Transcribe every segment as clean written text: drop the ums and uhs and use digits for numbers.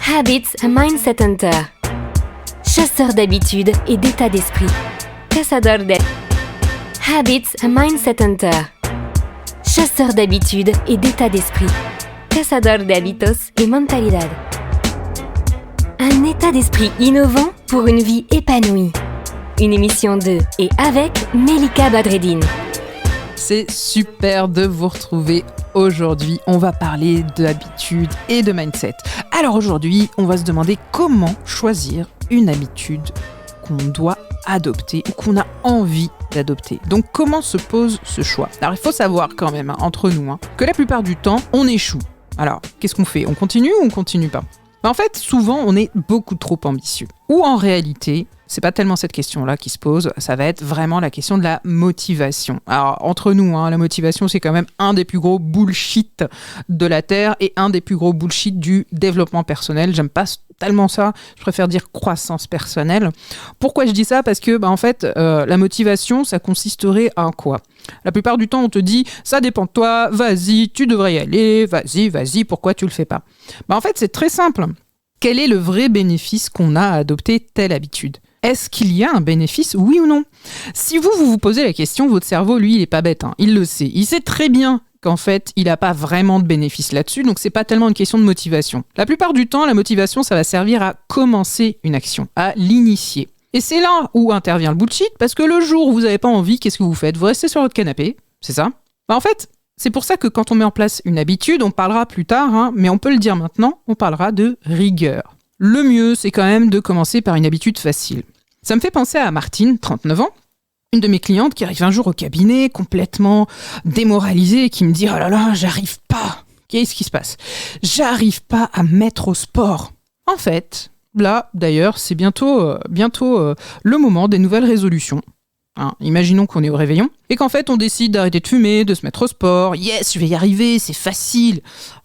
Habits a Mindset Hunter. Chasseur d'habitudes et d'état d'esprit. Cazador de Habits a Mindset Hunter. Chasseur d'habitudes et d'état d'esprit. Cazador de hábitos y mentalidad. Un état d'esprit innovant pour une vie épanouie. Une émission de et avec Melika Badreddine. C'est super de vous retrouver aujourd'hui. On va parler d'habitudes et de mindset. Alors aujourd'hui, on va se demander comment choisir une habitude qu'on doit adopter ou qu'on a envie d'adopter. Donc comment se pose ce choix ? Alors il faut savoir quand même, entre nous, que la plupart du temps, on échoue. Alors qu'est-ce qu'on fait ? On continue ou on continue pas ? En fait, souvent, on est beaucoup trop ambitieux. Ou en réalité, c'est pas tellement cette question-là qui se pose, ça va être vraiment la question de la motivation. Alors, entre nous, la motivation, c'est quand même un des plus gros bullshit de la Terre et un des plus gros bullshit du développement personnel. J'aime pas tellement ça, je préfère dire croissance personnelle. Pourquoi je dis ça ? Parce que, en fait, la motivation, ça consisterait à quoi ? La plupart du temps, on te dit, ça dépend de toi, vas-y, tu devrais y aller, vas-y, pourquoi tu le fais pas ? En fait, c'est très simple. Quel est le vrai bénéfice qu'on a à adopter telle habitude ? Est-ce qu'il y a un bénéfice, oui ou non ? Si vous vous posez la question, votre cerveau, lui, il est pas bête, il le sait. Il sait très bien qu'en fait, il n'a pas vraiment de bénéfice là-dessus, donc c'est pas tellement une question de motivation. La plupart du temps, la motivation, ça va servir à commencer une action, à l'initier. Et c'est là où intervient le bullshit, parce que le jour où vous n'avez pas envie, qu'est-ce que vous faites ? Vous restez sur votre canapé, c'est ça ? En fait, c'est pour ça que quand on met en place une habitude, on parlera plus tard, mais on peut le dire maintenant, on parlera de rigueur. Le mieux, c'est quand même de commencer par une habitude facile. Ça me fait penser à Martine, 39 ans, une de mes clientes qui arrive un jour au cabinet complètement démoralisée et qui me dit « Oh là là, j'arrive pas !» Qu'est-ce qui se passe ? J'arrive pas à me mettre au sport. En fait, là, d'ailleurs, c'est bientôt le moment des nouvelles résolutions. Imaginons qu'on est au réveillon et qu'en fait, on décide d'arrêter de fumer, de se mettre au sport. Yes, je vais y arriver, c'est facile.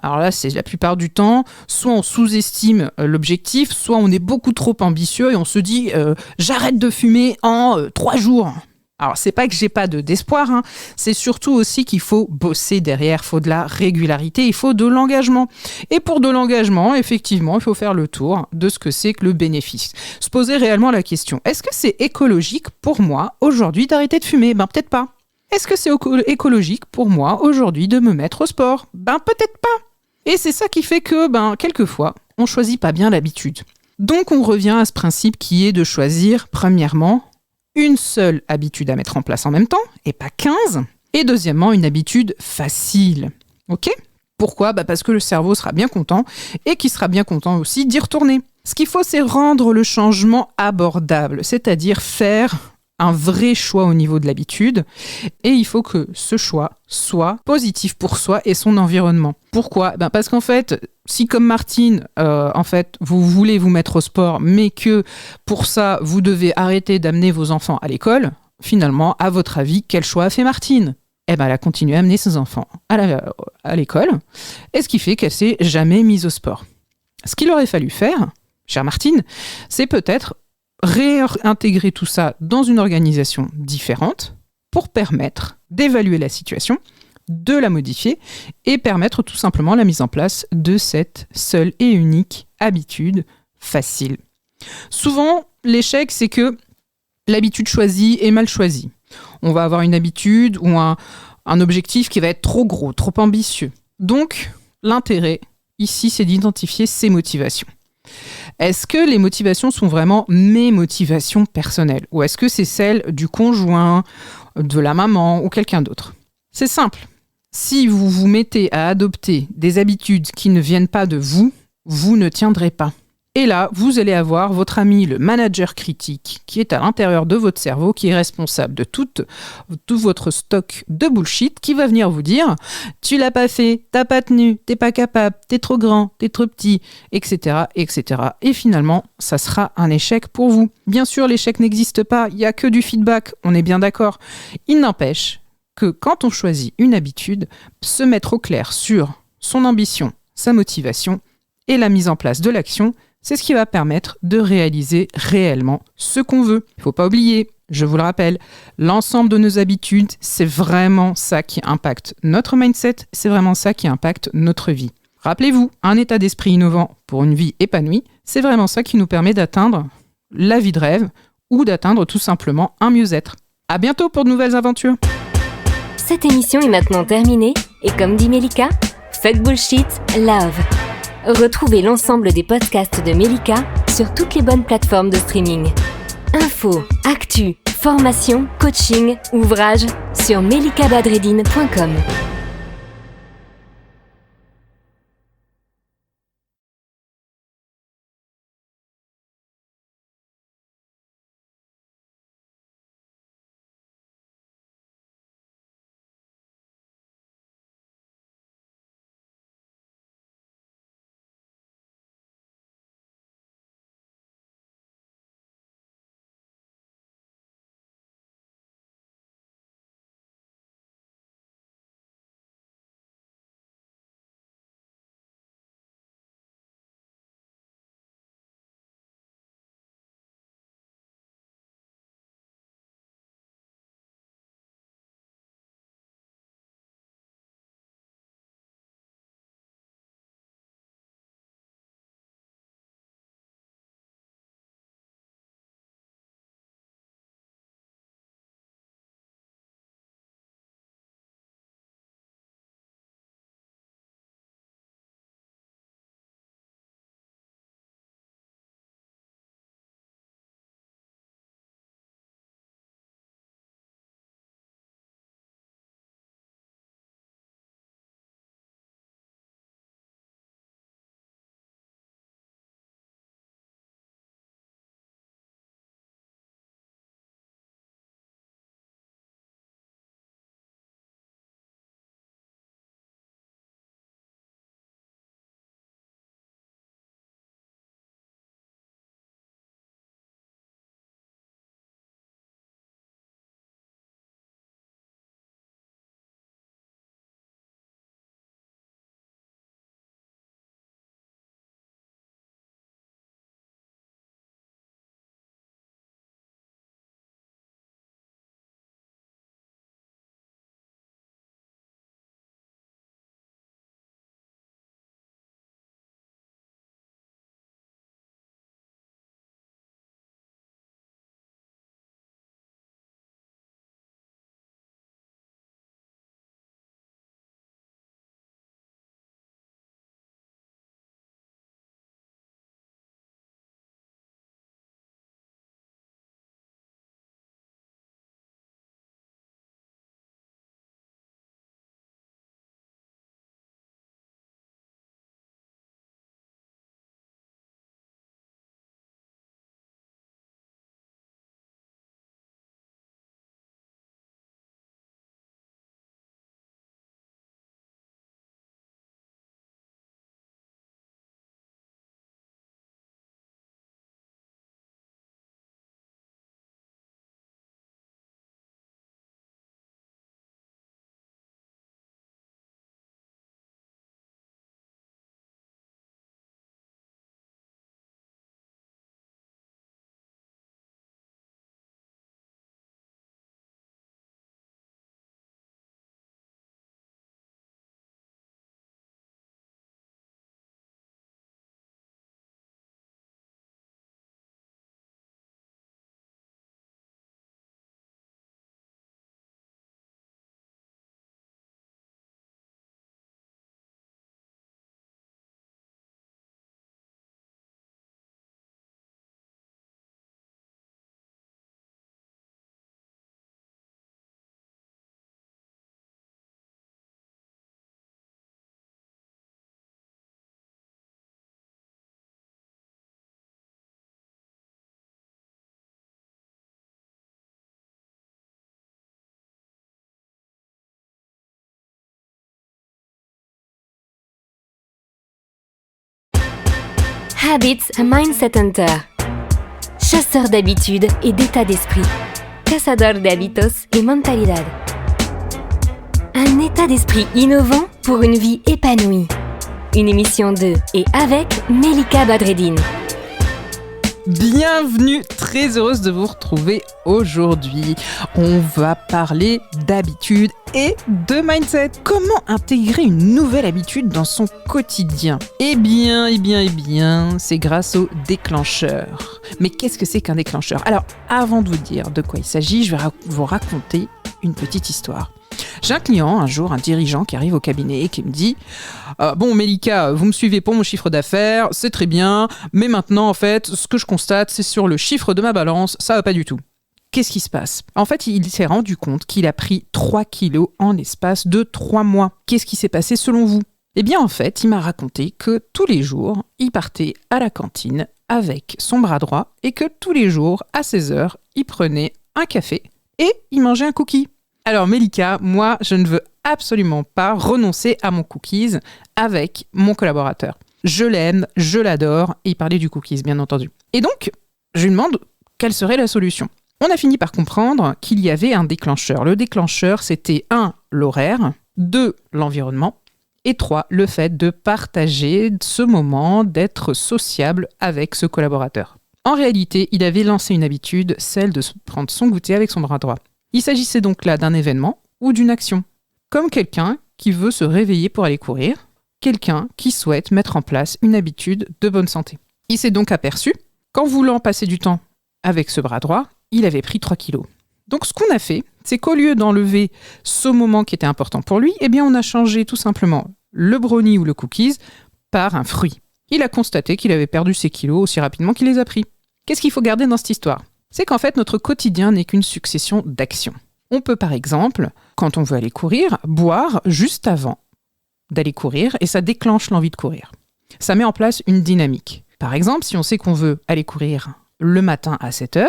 Alors là, c'est la plupart du temps, soit on sous-estime l'objectif, soit on est beaucoup trop ambitieux et on se dit j'arrête de fumer en 3 jours. Alors, c'est pas que j'ai pas d'espoir, c'est surtout aussi qu'il faut bosser derrière, il faut de la régularité, il faut de l'engagement. Et pour de l'engagement, effectivement, il faut faire le tour de ce que c'est que le bénéfice. Se poser réellement la question, est-ce que c'est écologique pour moi aujourd'hui d'arrêter de fumer ? Peut-être pas. Est-ce que c'est écologique pour moi aujourd'hui de me mettre au sport ? Peut-être pas. Et c'est ça qui fait que, quelquefois, on choisit pas bien l'habitude. Donc, on revient à ce principe qui est de choisir, premièrement, une seule habitude à mettre en place en même temps, et pas 15. Et deuxièmement, une habitude facile. Ok ? Pourquoi ? Parce que le cerveau sera bien content, et qu'il sera bien content aussi d'y retourner. Ce qu'il faut, c'est rendre le changement abordable, c'est-à-dire faire un vrai choix au niveau de l'habitude, et il faut que ce choix soit positif pour soi et son environnement. Pourquoi ? Parce qu'en fait, si comme Martine, vous voulez vous mettre au sport, mais que pour ça, vous devez arrêter d'amener vos enfants à l'école, finalement, à votre avis, quel choix a fait Martine ? Elle a continué à amener ses enfants à l'école, et ce qui fait qu'elle s'est jamais mise au sport. Ce qu'il aurait fallu faire, chère Martine, c'est peut-être réintégrer tout ça dans une organisation différente pour permettre d'évaluer la situation, de la modifier et permettre tout simplement la mise en place de cette seule et unique habitude facile. Souvent, l'échec, c'est que l'habitude choisie est mal choisie. On va avoir une habitude ou un objectif qui va être trop gros, trop ambitieux. Donc, l'intérêt ici, c'est d'identifier ses motivations. Est-ce que les motivations sont vraiment mes motivations personnelles ? Ou est-ce que c'est celles du conjoint, de la maman ou quelqu'un d'autre ? C'est simple. Si vous vous mettez à adopter des habitudes qui ne viennent pas de vous, vous ne tiendrez pas. Et là, vous allez avoir votre ami, le manager critique, qui est à l'intérieur de votre cerveau, qui est responsable de tout votre stock de bullshit, qui va venir vous dire « Tu l'as pas fait, t'as pas tenu, t'es pas capable, t'es trop grand, t'es trop petit, etc. etc. » Et finalement, ça sera un échec pour vous. Bien sûr, l'échec n'existe pas, il n'y a que du feedback, on est bien d'accord. Il n'empêche que quand on choisit une habitude, se mettre au clair sur son ambition, sa motivation et la mise en place de l'action, c'est ce qui va permettre de réaliser réellement ce qu'on veut. Il ne faut pas oublier, je vous le rappelle, l'ensemble de nos habitudes, c'est vraiment ça qui impacte notre mindset, c'est vraiment ça qui impacte notre vie. Rappelez-vous, un état d'esprit innovant pour une vie épanouie, c'est vraiment ça qui nous permet d'atteindre la vie de rêve ou d'atteindre tout simplement un mieux-être. À bientôt pour de nouvelles aventures. Cette émission est maintenant terminée et comme dit Melika, fuck bullshit, love. Retrouvez l'ensemble des podcasts de Melika sur toutes les bonnes plateformes de streaming. Infos, actu, formation, coaching, ouvrages sur melikabadreddine.com. Habits, a Mindset Hunter. Chasseur d'habitudes et d'état d'esprit. Cazador de hábitos y mentalidad. Un état d'esprit innovant pour une vie épanouie. Une émission de et avec Melika Badreddine. Bienvenue, très heureuse de vous retrouver aujourd'hui. On va parler d'habitude et de mindset. Comment intégrer une nouvelle habitude dans son quotidien ? Eh bien, c'est grâce au déclencheur. Mais qu'est-ce que c'est qu'un déclencheur ? Alors, avant de vous dire de quoi il s'agit, je vais vous raconter une petite histoire. J'ai un client, un jour, un dirigeant qui arrive au cabinet et qui me dit « Bon, Mélika, vous me suivez pour mon chiffre d'affaires, c'est très bien, mais maintenant, en fait, ce que je constate, c'est sur le chiffre de ma balance, ça va pas du tout. » Qu'est-ce qui se passe ? En fait, il s'est rendu compte qu'il a pris 3 kilos en l'espace de 3 mois. Qu'est-ce qui s'est passé selon vous ? Eh bien, en fait, il m'a raconté que tous les jours, il partait à la cantine avec son bras droit et que tous les jours, à 16h, il prenait un café et il mangeait un cookie. Alors Mélika, moi, je ne veux absolument pas renoncer à mon cookies avec mon collaborateur. Je l'aime, je l'adore, et il parlait du cookies, bien entendu. Et donc, je lui demande quelle serait la solution. On a fini par comprendre qu'il y avait un déclencheur. Le déclencheur, c'était 1, l'horaire, 2, l'environnement, et 3, le fait de partager ce moment, d'être sociable avec ce collaborateur. En réalité, il avait lancé une habitude, celle de prendre son goûter avec son bras droit. Il s'agissait donc là d'un événement ou d'une action, comme quelqu'un qui veut se réveiller pour aller courir, quelqu'un qui souhaite mettre en place une habitude de bonne santé. Il s'est donc aperçu qu'en voulant passer du temps avec ce bras droit, il avait pris 3 kilos. Donc ce qu'on a fait, c'est qu'au lieu d'enlever ce moment qui était important pour lui, eh bien on a changé tout simplement le brownie ou le cookies par un fruit. Il a constaté qu'il avait perdu ses kilos aussi rapidement qu'il les a pris. Qu'est-ce qu'il faut garder dans cette histoire ? C'est qu'en fait, notre quotidien n'est qu'une succession d'actions. On peut par exemple, quand on veut aller courir, boire juste avant d'aller courir et ça déclenche l'envie de courir. Ça met en place une dynamique. Par exemple, si on sait qu'on veut aller courir le matin à 7h,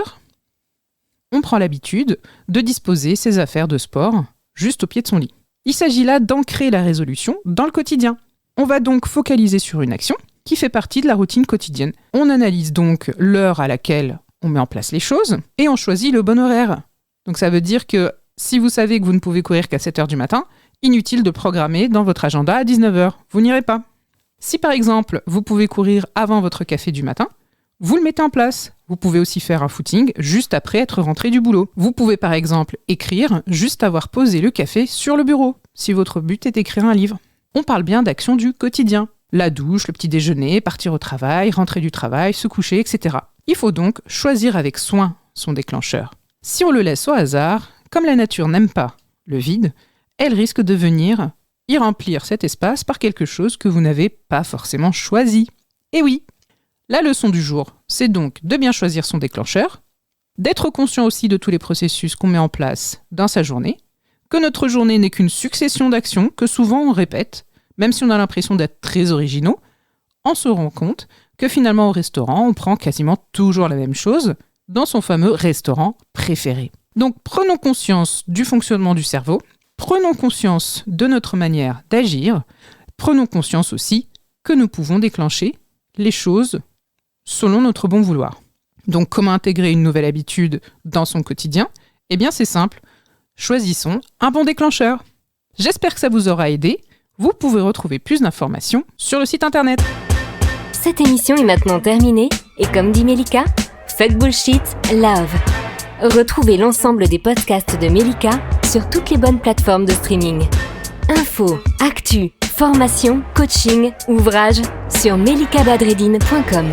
on prend l'habitude de disposer ses affaires de sport juste au pied de son lit. Il s'agit là d'ancrer la résolution dans le quotidien. On va donc focaliser sur une action qui fait partie de la routine quotidienne. On analyse donc l'heure à laquelle on met en place les choses et on choisit le bon horaire. Donc ça veut dire que si vous savez que vous ne pouvez courir qu'à 7h du matin, inutile de programmer dans votre agenda à 19h. Vous n'irez pas. Si par exemple, vous pouvez courir avant votre café du matin, vous le mettez en place. Vous pouvez aussi faire un footing juste après être rentré du boulot. Vous pouvez par exemple écrire juste avoir posé le café sur le bureau, si votre but est d'écrire un livre. On parle bien d'actions du quotidien. La douche, le petit déjeuner, partir au travail, rentrer du travail, se coucher, etc. Il faut donc choisir avec soin son déclencheur. Si on le laisse au hasard, comme la nature n'aime pas le vide, elle risque de venir y remplir cet espace par quelque chose que vous n'avez pas forcément choisi. Et oui, la leçon du jour, c'est donc de bien choisir son déclencheur, d'être conscient aussi de tous les processus qu'on met en place dans sa journée, que notre journée n'est qu'une succession d'actions que souvent on répète, même si on a l'impression d'être très originaux, on se rend compte que finalement au restaurant, on prend quasiment toujours la même chose dans son fameux restaurant préféré. Donc prenons conscience du fonctionnement du cerveau, prenons conscience de notre manière d'agir, prenons conscience aussi que nous pouvons déclencher les choses selon notre bon vouloir. Donc comment intégrer une nouvelle habitude dans son quotidien ? Eh bien c'est simple, choisissons un bon déclencheur. J'espère que ça vous aura aidé. Vous pouvez retrouver plus d'informations sur le site internet. Cette émission est maintenant terminée et comme dit Mélika, fuck bullshit, love. Retrouvez l'ensemble des podcasts de Mélika sur toutes les bonnes plateformes de streaming. Infos, actu, formation, coaching, ouvrages sur melikabadreddine.com.